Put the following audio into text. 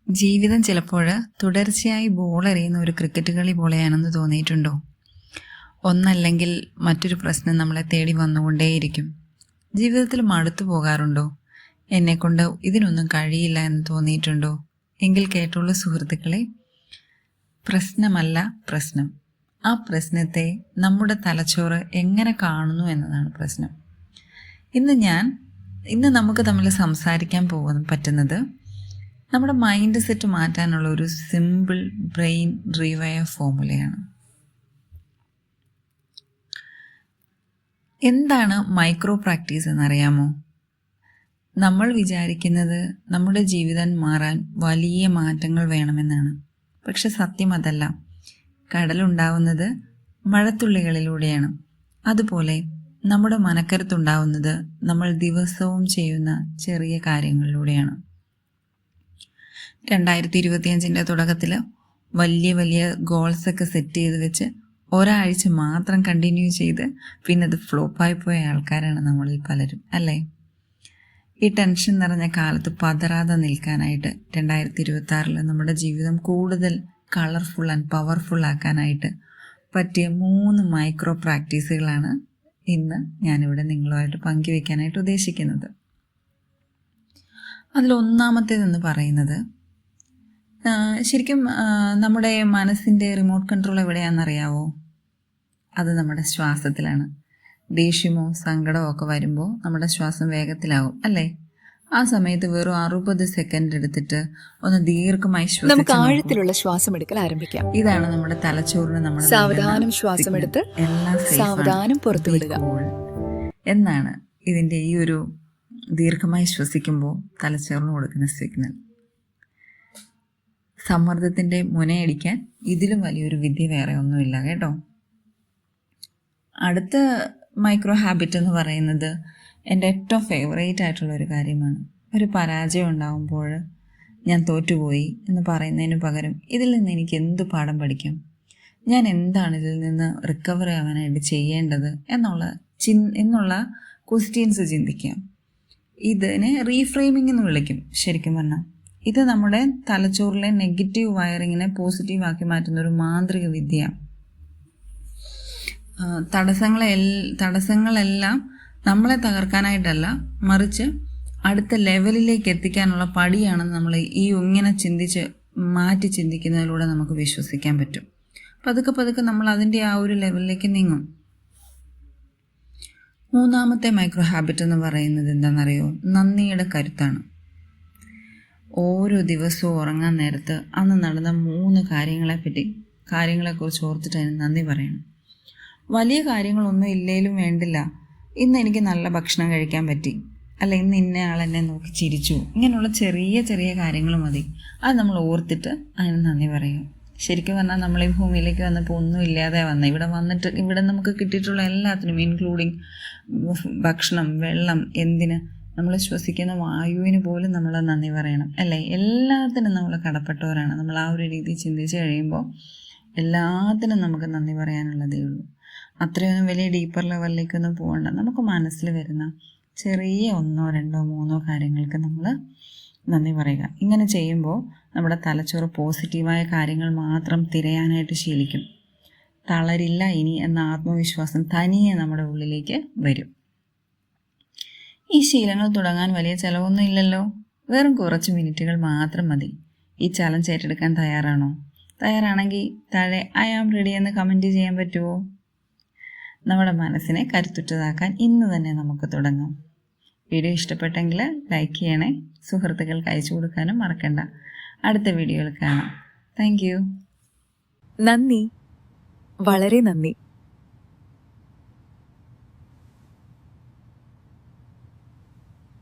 ജീവിതം ചിലപ്പോൾ തുടർച്ചയായി ബോളെറിയുന്ന ഒരു ക്രിക്കറ്റ് കളി പോലെയാണെന്ന് തോന്നിയിട്ടുണ്ടോ? ഒന്നല്ലെങ്കിൽ മറ്റൊരു പ്രശ്നം നമ്മളെ തേടി വന്നുകൊണ്ടേയിരിക്കും. ജീവിതത്തിൽ മടുത്തു പോകാറുണ്ടോ? എന്നെക്കൊണ്ട് ഇതിനൊന്നും കഴിയില്ല എന്ന് തോന്നിയിട്ടുണ്ടോ? എങ്കിൽ കേട്ടുള്ള സുഹൃത്തുക്കളെ, പ്രശ്നമല്ല പ്രശ്നം. ആ പ്രശ്നത്തെ നമ്മുടെ തലച്ചോറ് എങ്ങനെ കാണുന്നു എന്നതാണ് പ്രശ്നം. ഇന്ന് നമുക്ക് തമ്മിൽ സംസാരിക്കാൻ പറ്റുന്നത് നമ്മുടെ മൈൻഡ് സെറ്റ് മാറ്റാനുള്ള ഒരു സിമ്പിൾ ബ്രെയിൻ റീവയർ ഫോർമുലയാണ്. എന്താണ് മൈക്രോ പ്രാക്ടീസ് എന്നറിയാമോ? നമ്മൾ വിചാരിക്കുന്നത് നമ്മുടെ ജീവിതം മാറാൻ വലിയ മാറ്റങ്ങൾ വേണമെന്നാണ്. പക്ഷെ സത്യം അതല്ല. കടലുണ്ടാവുന്നത് മഴത്തുള്ളികളിലൂടെയാണ്. അതുപോലെ നമ്മുടെ മനക്കരുത്തുണ്ടാവുന്നത് നമ്മൾ ദിവസവും ചെയ്യുന്ന ചെറിയ കാര്യങ്ങളിലൂടെയാണ്. 2025 തുടക്കത്തിൽ വലിയ ഗോൾസൊക്കെ സെറ്റ് ചെയ്ത് വെച്ച് ഒരാഴ്ച മാത്രം കണ്ടിന്യൂ ചെയ്ത് പിന്നെ അത് ഫ്ലോപ്പായി പോയ ആൾക്കാരാണ് നമ്മളിൽ പലരും, അല്ലേ? ഈ ടെൻഷൻ നിറഞ്ഞ കാലത്ത് പതറാതെ നിൽക്കാനായിട്ട് 2026 നമ്മുടെ ജീവിതം കൂടുതൽ കളർഫുൾ ആൻഡ് പവർഫുൾ ആക്കാനായിട്ട് പറ്റിയ 3 മൈക്രോ പ്രാക്ടീസുകളാണ് ഇന്ന് ഞാനിവിടെ നിങ്ങളുമായിട്ട് പങ്കുവെക്കാനായിട്ട് ഉദ്ദേശിക്കുന്നത്. അതിലൊന്നാമത്തേതെന്ന് പറയുന്നത്, ശരിക്കും നമ്മുടെ മനസ്സിൻ്റെ റിമോട്ട് കൺട്രോൾ എവിടെയാണെന്നറിയാവോ? അത് നമ്മുടെ ശ്വാസത്തിലാണ്. ദേഷ്യമോ സങ്കടമോ ഒക്കെ വരുമ്പോൾ നമ്മുടെ ശ്വാസം വേഗത്തിലാവും, അല്ലേ? ആ സമയത്ത് വെറും 60 സെക്കൻഡ് എടുത്തിട്ട് ഒന്ന് ദീർഘമായി നമുക്ക് ആഴത്തിലുള്ള ശ്വാസം എടുക്കൽ ആരംഭിക്കാം. ഇതാണ് നമ്മുടെ തലച്ചോറിന് നമ്മൾ സാവധാനം ശ്വാസം എടുത്ത് സാവധാനം പുറത്തുവിടുക എന്നാണ് ഇതിൻ്റെ ഈ ഒരു ദീർഘമായി ശ്വസിക്കുമ്പോൾ തലച്ചോറിന് കൊടുക്കുന്ന സിഗ്നൽ. സമ്മർദ്ദത്തിൻ്റെ മുനയടിക്കാൻ ഇതിലും വലിയൊരു വിദ്യ വേറെ ഒന്നുമില്ല കേട്ടോ. അടുത്ത മൈക്രോ ഹാബിറ്റ് എന്ന് പറയുന്നത് എൻ്റെ ഏറ്റവും ഫേവറേറ്റ് ആയിട്ടുള്ള ഒരു കാര്യമാണ്. ഒരു പരാജയം ഉണ്ടാകുമ്പോൾ ഞാൻ തോറ്റുപോയി എന്ന് പറയുന്നതിന് പകരം ഇതിൽ നിന്ന് എനിക്ക് എന്ത് പാഠം പഠിക്കാം, ഞാൻ എന്താണ് ഇതിൽ നിന്ന് റിക്കവർ ആവാനായിട്ട് ചെയ്യേണ്ടത് എന്നുള്ള ക്വസ്റ്റ്യൻസ് ചിന്തിക്കാം. ഇതിനെ റീഫ്രെയിമിംഗ് എന്ന് വിളിക്കും. ശരിക്കും പറഞ്ഞാൽ ഇത് നമ്മുടെ തലച്ചോറിലെ നെഗറ്റീവ് വയറിങ്ങിനെ പോസിറ്റീവാക്കി മാറ്റുന്ന ഒരു മാന്ത്രിക വിദ്യയാണ്. തടസ്സങ്ങളെല്ലാം നമ്മളെ തകർക്കാനായിട്ടല്ല, മറിച്ച് അടുത്ത ലെവലിലേക്ക് എത്തിക്കാനുള്ള പടിയാണെന്ന് നമ്മൾ ഇങ്ങനെ മാറ്റി ചിന്തിക്കുന്നതിലൂടെ നമുക്ക് വിശ്വസിക്കാൻ പറ്റും. പതുക്കെ നമ്മൾ അതിൻ്റെ ആ ഒരു ലെവലിലേക്ക് നീങ്ങും. മൂന്നാമത്തെ മൈക്രോ ഹാബിറ്റ് എന്ന് പറയുന്നത് എന്താണെന്നറിയോ? നന്ദിയുടെ കരുത്താണ്. ഓരോ ദിവസവും ഉറങ്ങാൻ നേരത്ത് അന്ന് നടന്ന 3 കാര്യങ്ങളെക്കുറിച്ച് ഓർത്തിട്ട് അതിന് നന്ദി പറയണം. വലിയ കാര്യങ്ങളൊന്നും ഇല്ലേലും വേണ്ടില്ല, ഇന്ന് എനിക്ക് നല്ല ഭക്ഷണം കഴിക്കാൻ പറ്റി, അല്ല ഇന്ന് ഇന്ന ആളെന്നെ നോക്കി ചിരിച്ചു, ഇങ്ങനെയുള്ള ചെറിയ കാര്യങ്ങൾ മതി. അത് നമ്മൾ ഓർത്തിട്ട് അതിന് നന്ദി പറയും. ശരിക്കും പറഞ്ഞാൽ നമ്മൾ ഈ ഭൂമിയിലേക്ക് വന്നപ്പോൾ ഒന്നും ഇല്ലാതെ ഇവിടെ നമുക്ക് കിട്ടിയിട്ടുള്ള എല്ലാത്തിനും, ഇൻക്ലൂഡിങ് ഭക്ഷണം, വെള്ളം, എന്തിന് നമ്മൾ ശ്വസിക്കുന്ന വായുവിന് പോലും നമ്മൾ നന്ദി പറയണം, അല്ലേ? എല്ലാത്തിനും നമ്മൾ കടപ്പെട്ടവരാണ്. നമ്മൾ ആ ഒരു രീതി ചിന്തിച്ച് കഴിയുമ്പോൾ എല്ലാത്തിനും നമുക്ക് നന്ദി പറയാനുള്ളതേ ഉള്ളൂ. അത്രയൊന്നും വലിയ ഡീപ്പർ ലെവലിലേക്കൊന്നും പോകണ്ട. നമുക്ക് മനസ്സിൽ വരുന്ന ചെറിയ 1, 2, 3 കാര്യങ്ങൾക്ക് നമ്മൾ നന്ദി പറയുക. ഇങ്ങനെ ചെയ്യുമ്പോൾ നമ്മുടെ തലച്ചോറ് പോസിറ്റീവായ കാര്യങ്ങൾ മാത്രം തിരയാനായിട്ട് ശീലിക്കും. തളരില്ല ഇനി എന്ന ആത്മവിശ്വാസം തനിയെ നമ്മുടെ ഉള്ളിലേക്ക് വരും. ഈ ശീലങ്ങൾ തുടങ്ങാൻ വലിയ ചിലവൊന്നും ഇല്ലല്ലോ. വെറും കുറച്ച് മിനിറ്റുകൾ മാത്രം മതി. ഈ ചലഞ്ച് ഏറ്റെടുക്കാൻ തയ്യാറാണോ? തയ്യാറാണെങ്കിൽ താഴെ ഐ ആം റെഡി എന്ന് കമൻറ്റ് ചെയ്യാൻ പറ്റുമോ? നമ്മുടെ മനസ്സിനെ കരുത്തുറ്റതാക്കാൻ ഇന്ന് തന്നെ നമുക്ക് തുടങ്ങാം. വീഡിയോ ഇഷ്ടപ്പെട്ടെങ്കിൽ ലൈക്ക് ചെയ്യണേ. സുഹൃത്തുക്കൾക്ക് അയച്ചു കൊടുക്കാനും മറക്കണ്ട. അടുത്ത വീഡിയോയിൽ കാണാം. Thank you. നന്ദി, വളരെ നന്ദി.